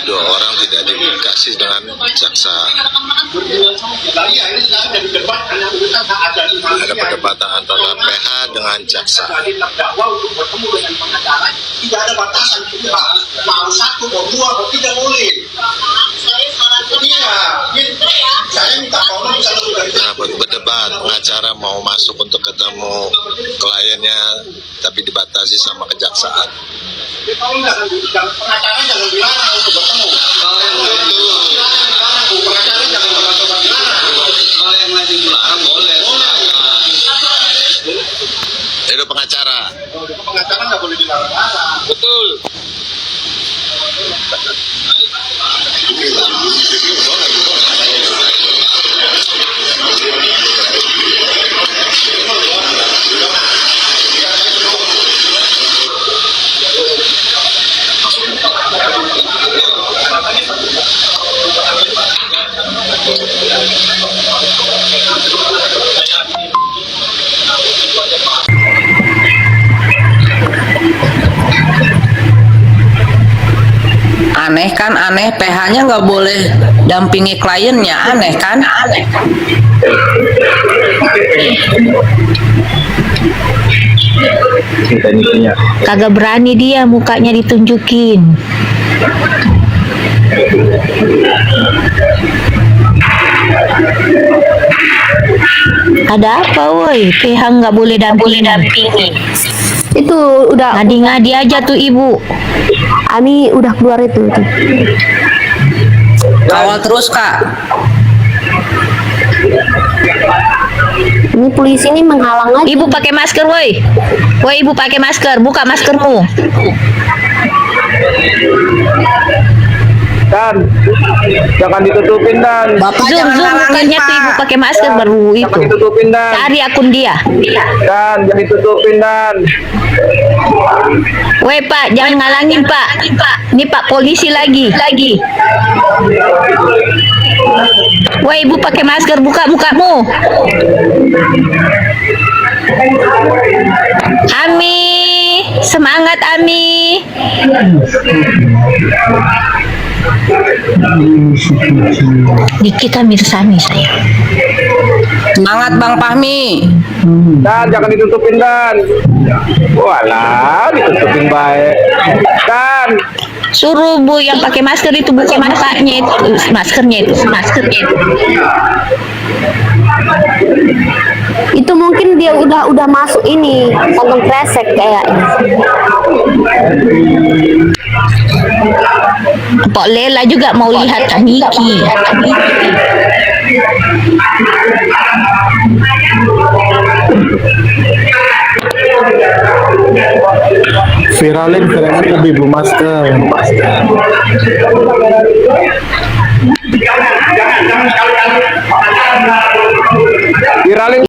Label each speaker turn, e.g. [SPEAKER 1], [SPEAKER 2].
[SPEAKER 1] dua orang tidak dikasih dengan jaksa. Ada perdebatan antara PH dengan jaksa.
[SPEAKER 2] Tidak ada batasan, mau satu, mau dua, mau tiga boleh. Saya minta tolong
[SPEAKER 1] Berdebat, pengacara mau masuk untuk ketemu kliennya, tapi dibatasi sama kejaksaan.
[SPEAKER 2] Pengacara jangan dilarang untuk bertemu. Pengacara jangan dilarang. Kalau yang lain dilarang boleh.
[SPEAKER 1] Itu pengacara.
[SPEAKER 2] Pengacara nggak boleh dilarang.
[SPEAKER 1] Betul.
[SPEAKER 3] Aneh kan, aneh, PH-nya nggak boleh dampingi kliennya, aneh kan?
[SPEAKER 4] Kagak berani dia mukanya ditunjukin. Ada apa woi? PH nggak boleh dampingi.
[SPEAKER 5] Itu udah
[SPEAKER 4] Ngadi-ngadi aja tuh ibu.
[SPEAKER 5] Ami udah keluar itu.
[SPEAKER 3] Kawal terus kak.
[SPEAKER 5] Ini polisi ini menghalang aja.
[SPEAKER 4] Ibu pakai masker woi. Woi ibu pakai masker, buka maskermu.
[SPEAKER 6] Dan jangan ditutupin Dan.
[SPEAKER 3] Bapak
[SPEAKER 4] Zoom mukanya tuh ibu pakai masker baru itu.
[SPEAKER 6] Jangan ditutupin Dan.
[SPEAKER 4] Cari akun dia.
[SPEAKER 6] Dan jangan ditutupin Dan.
[SPEAKER 4] Woi Pak, jangan ngalangin Pak. Ini Pak polisi lagi. Woi ibu pakai masker, buka mukamu. Ami, semangat Ami. Dikit Mirsani saya.
[SPEAKER 3] Semangat Bang Fahmi.
[SPEAKER 6] Dan jangan ditutupin Dan. Walah, ditutupin baik. Dan
[SPEAKER 4] Suruh Bu yang pakai masker itu buka mukanya itu, maskernya itu.
[SPEAKER 5] Itu mungkin dia udah masuk ini kantong kresek kayaknya.
[SPEAKER 4] Pok Lela juga mau lihat Kaniki.
[SPEAKER 6] viralin lebih bu masker. Viralin